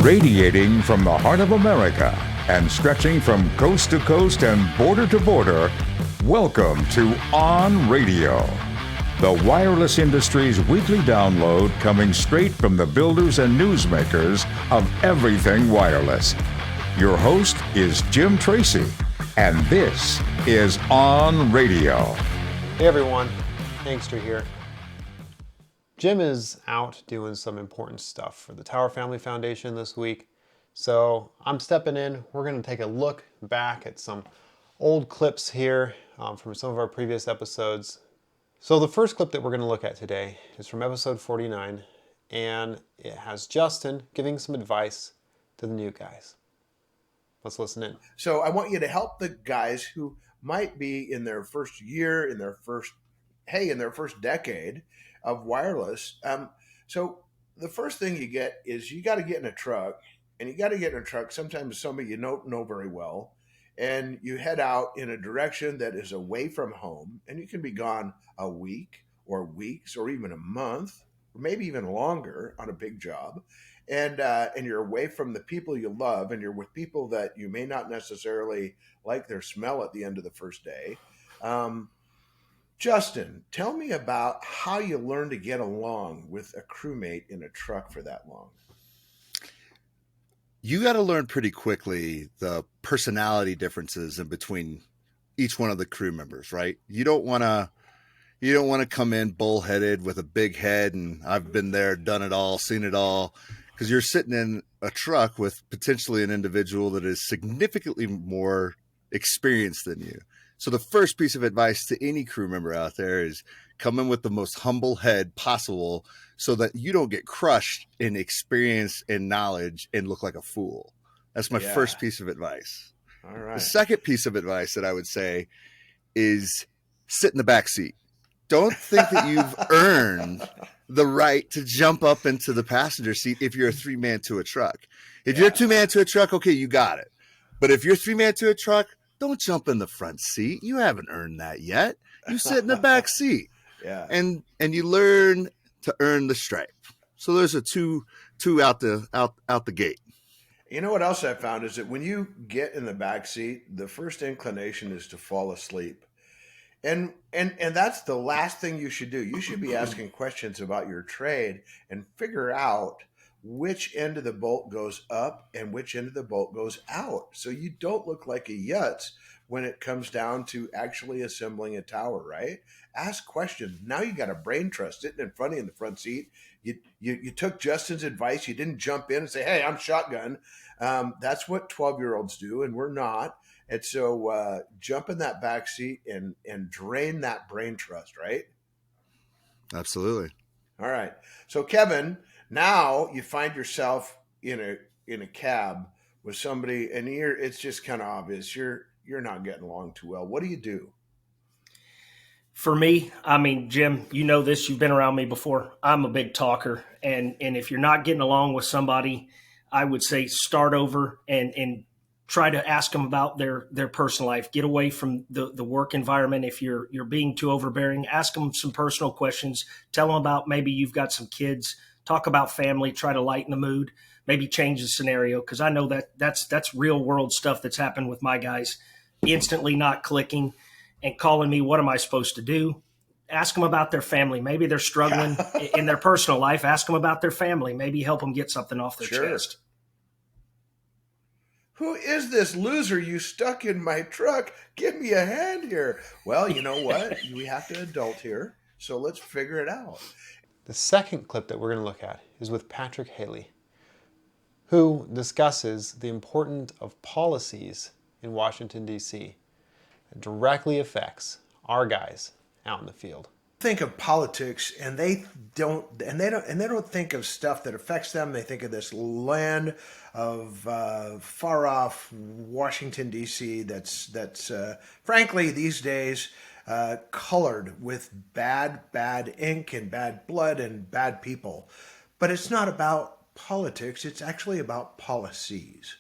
Radiating from the heart of America and stretching from coast to coast and border to border, welcome to OnRadio, the wireless industry's weekly download coming straight from the builders and newsmakers of everything wireless. Your host is Jim Tracy, and this is OnRadio. Hey everyone, Hankster here. Jim is out doing some important stuff for the Tower Family Foundation this week, so I'm stepping in. We're going to take a look back at some old clips here from some of our previous episodes. So the first clip that we're going to look at today is from episode 49, and it has Justin giving some advice to the new guys. Let's listen in. So I want you to help the guys who might be in their first year, in their first decade of wireless. So the first thing you get is you got to get in a truck, and you got to get in a truck sometimes somebody you don't know very well, and you head out in a direction that is away from home, and you can be gone a week or weeks or even a month or maybe even longer on a big job. And you're away from the people you love, and you're with people that you may not necessarily like their smell at the end of the first day. Justin, tell me about how you learn to get along with a crewmate in a truck for that long. You got to learn pretty quickly the personality differences in between each one of the crew members, right? You don't want to come in bullheaded with a big head and I've been there, done it all, seen it all, because you're sitting in a truck with potentially an individual that is significantly more experienced than you. So the first piece of advice to any crew member out there is come in with the most humble head possible so that you don't get crushed in experience and knowledge and look like a fool. That's my first piece of advice. All right. The second piece of advice that I would say is sit in the back seat. Don't think that you've earned the right to jump up into the passenger seat if you're a three-man to a truck. If you're a two-man to a truck, okay, you got it. But if you're three-man to a truck, don't jump in the front seat. You haven't earned that yet. You sit in the back seat. Yeah. And you learn to earn the stripe. So those are two out the gate. You know what else I found is that when you get in the back seat, the first inclination is to fall asleep. And that's the last thing you should do. You should be asking questions about your trade and figure out which end of the bolt goes up and which end of the bolt goes out. So you don't look like a yutz when it comes down to actually assembling a tower, right? Ask questions. Now you got a brain trust sitting in front of you in the front seat. You took Justin's advice. You didn't jump in and say, hey, I'm shotgun. That's what 12-year-olds do, and we're not. And so jump in that back seat and drain that brain trust, right? Absolutely. All right. So Kevin, now you find yourself in a cab with somebody, and it's just kind of obvious you're not getting along too well. What do you do? For me, I mean, Jim, you know this. You've been around me before. I'm a big talker, and if you're not getting along with somebody, I would say start over and try to ask them about their personal life. Get away from the work environment. If you're being too overbearing, ask them some personal questions. Tell them about maybe you've got some kids. Talk about family, try to lighten the mood, maybe change the scenario. Because I know that's real world stuff that's happened with my guys, instantly not clicking and calling me, what am I supposed to do? Ask them about their family. Maybe they're struggling in their personal life. Ask them about their family. Maybe help them get something off their chest. Who is this loser you stuck in my truck? Give me a hand here. Well, you know what? We have to adult here, so let's figure it out. The second clip that we're going to look at is with Patrick Haley, who discusses the importance of policies in Washington, D.C. that directly affects our guys out in the field. Think of politics, and they don't think of stuff that affects them. They think of this land of far off Washington D.C. that's frankly these days colored with bad ink and bad blood and bad people. But it's not about politics. It's actually about policies,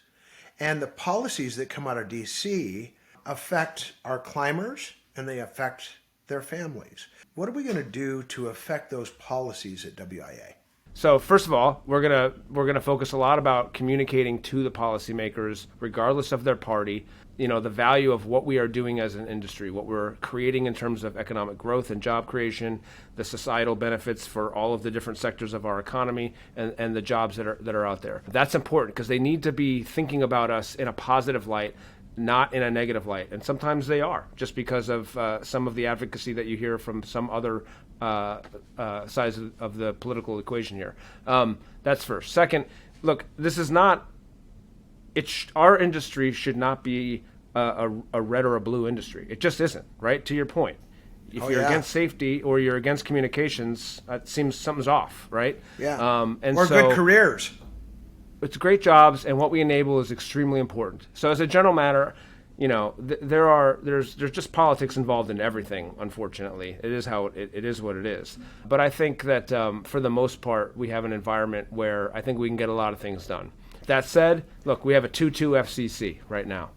and the policies that come out of D.C. affect our climbers and they affect their families. What are we going to do to affect those policies at WIA? So first of all, we're gonna focus a lot about communicating to the policymakers, regardless of their party, the value of what we are doing as an industry, what we're creating in terms of economic growth and job creation, the societal benefits for all of the different sectors of our economy, and the jobs that are out there. That's important because they need to be thinking about us in a positive light, not in a negative light. And sometimes they are, just because of some of the advocacy that you hear from some other sides of the political equation here. That's first. Second, look, this is not, our industry should not be a red or a blue industry. It just isn't, right? To your point. If you're against safety or you're against communications, it seems something's off, right? Yeah. And or so, good careers. It's great jobs, and what we enable is extremely important. So as a general matter, there's just politics involved in everything. Unfortunately, it is how it is what it is. But I think that for the most part, we have an environment where I think we can get a lot of things done. That said, look, we have a 2-2 FCC right now,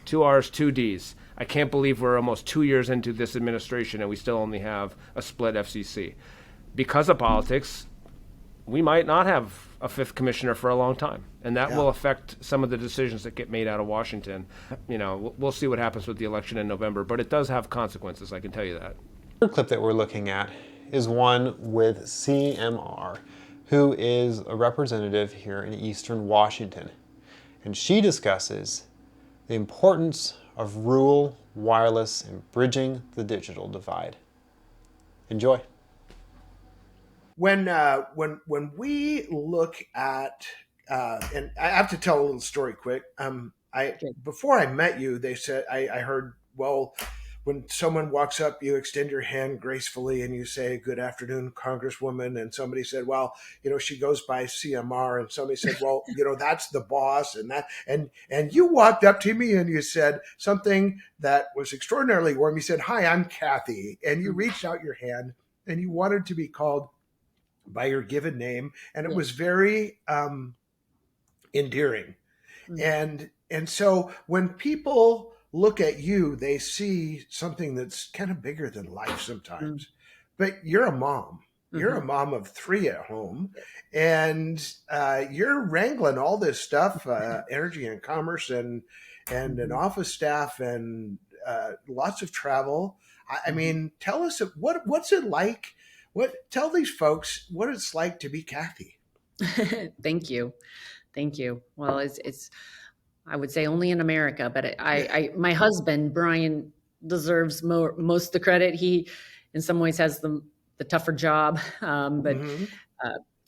2 R's, 2 D's. I can't believe we're almost 2 years into this administration and we still only have a split FCC. Because of politics, we might not have a 5th commissioner for a long time, and that will affect some of the decisions that get made out of Washington. We'll see what happens with the election in November, but it does have consequences, I can tell you that. The third clip that we're looking at is one with CMR, who is a representative here in Eastern Washington. And she discusses the importance of rural wireless and bridging the digital divide. Enjoy. When we look at and I have to tell a little story quick. Before I met you, they said I heard, well, when someone walks up, you extend your hand gracefully and you say, "Good afternoon, Congresswoman." And somebody said, "Well, she goes by CMR." And somebody said, "Well, that's the boss." And you walked up to me and you said something that was extraordinarily warm. You said, "Hi, I'm Kathy," and you reached out your hand and you wanted to be called by your given name, and it was very endearing. And so when people look at you, they see something that's kind of bigger than life sometimes. But you're a mom. You're a mom of 3 at home, and you're wrangling all this stuff, energy and commerce, and an office staff, and lots of travel. I mean, tell us what's it like. Tell these folks what it's like to be Kathy. Thank you. Well, it's I would say only in America, but my husband Brian deserves most of the credit. He, in some ways, has the tougher job. But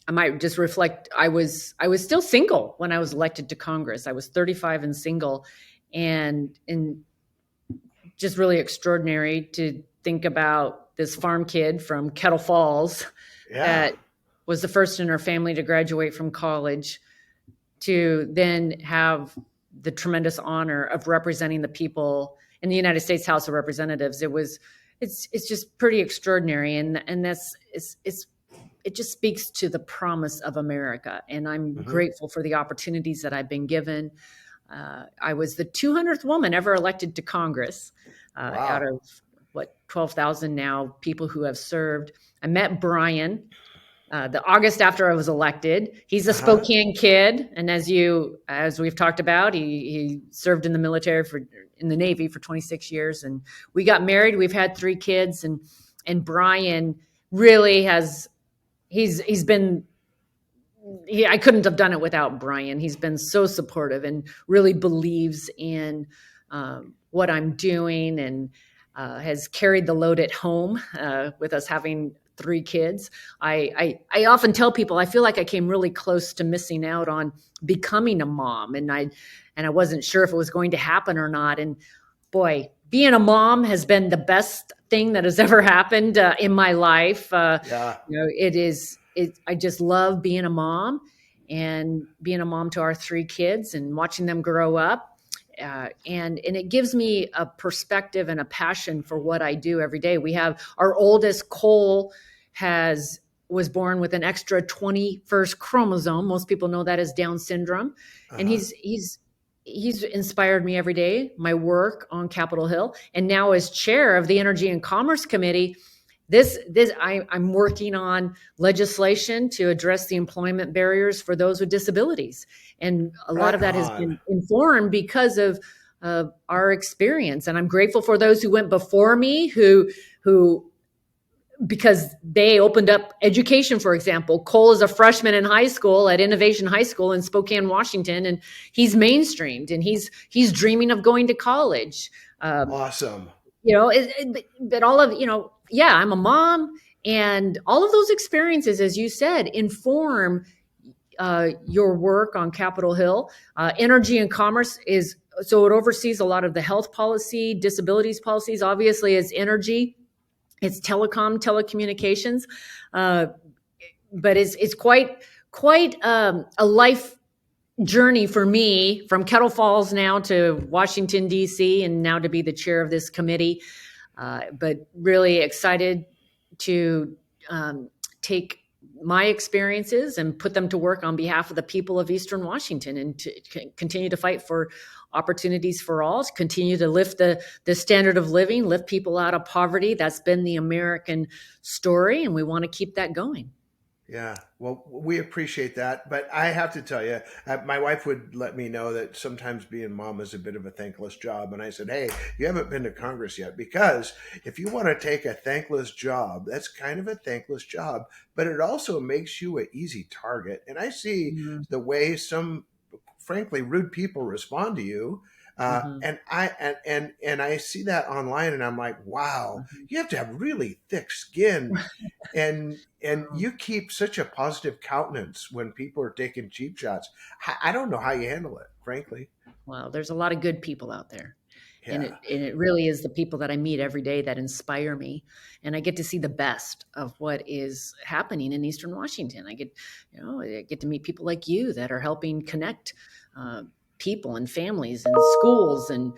I might just reflect. I was still single when I was elected to Congress. I was 35 and single, and just really extraordinary to think about this farm kid from Kettle Falls that was the first in her family to graduate from college, to then have the tremendous honor of representing the people in the United States House of Representatives. It's just pretty extraordinary. And it just speaks to the promise of America. And I'm grateful for the opportunities that I've been given. I was the 200th woman ever elected to Congress out of 12,000 now people who have served. I met Brian the August after I was elected. He's a Spokane kid, and as we've talked about, he served in the military in the Navy for 26 years, and we got married. We've had 3 kids, and Brian really he's been. I couldn't have done it without Brian. He's been so supportive and really believes in what I'm doing, and has carried the load at home with us having 3 kids. I often tell people I feel like I came really close to missing out on becoming a mom, and I wasn't sure if it was going to happen or not. And boy, being a mom has been the best thing that has ever happened in my life. It is. I just love being a mom, and being a mom to our 3 kids and watching them grow up. And it gives me a perspective and a passion for what I do every day. We have our oldest, Cole, was born with an extra 21st chromosome. Most people know that as Down syndrome. And he's inspired me every day, my work on Capitol Hill. And now as chair of the Energy and Commerce Committee, I'm working on legislation to address the employment barriers for those with disabilities. And a lot of that has been informed because of our experience. And I'm grateful for those who went before me, who because they opened up education. For example, Cole is a freshman in high school at Innovation High School in Spokane, Washington, and he's mainstreamed and he's dreaming of going to college. Awesome. But all of, yeah, I'm a mom, and all of those experiences, as you said, inform your work on Capitol Hill. Energy and Commerce so it oversees a lot of the health policy, disabilities policies. Obviously, it's energy, it's telecommunications, but it's quite a life journey for me, from Kettle Falls now to Washington, D.C., and now to be the chair of this committee. But really excited to take my experiences and put them to work on behalf of the people of Eastern Washington, and to continue to fight for opportunities for all, to continue to lift the standard of living, lift people out of poverty. That's been the American story, and we want to keep that going. Yeah, well, we appreciate that. But I have to tell you, my wife would let me know that sometimes being mom is a bit of a thankless job. And I said, hey, you haven't been to Congress yet, because if you want to take a thankless job, that's kind of a thankless job, but it also makes you an easy target. And I see the way some, frankly, rude people respond to you. And I see that online, and I'm like, wow, you have to have really thick skin, and you keep such a positive countenance when people are taking cheap shots. I don't know how you handle it, frankly. Well, there's a lot of good people out there. Yeah. And it really is the people that I meet every day that inspire me. And I get to see the best of what is happening in Eastern Washington. I get to meet people like you that are helping connect people and families and schools and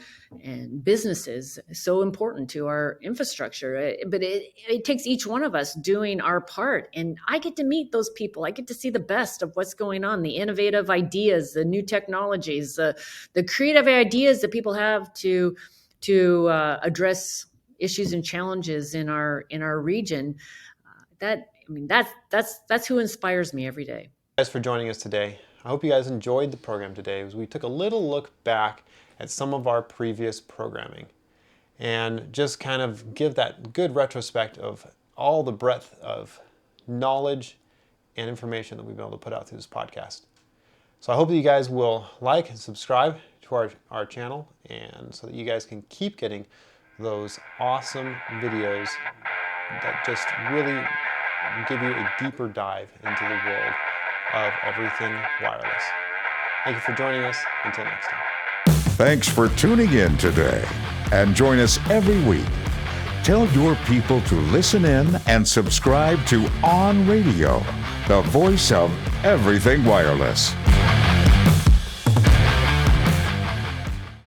businesses. So important to our infrastructure. But it takes each one of us doing our part. And I get to meet those people. I get to see the best of what's going on, the innovative ideas, the new technologies, the creative ideas that people have to address issues and challenges in our region. That's who inspires me every day. Thanks for joining us today. I hope you guys enjoyed the program today, as we took a little look back at some of our previous programming and just kind of give that good retrospect of all the breadth of knowledge and information that we've been able to put out through this podcast. So I hope that you guys will like and subscribe to our channel, and so that you guys can keep getting those awesome videos that just really give you a deeper dive into the world of everything wireless. Thank you for joining us. Until next time. Thanks for tuning in today, and join us every week. Tell your people to listen in and subscribe to OnRadio, the voice of everything wireless.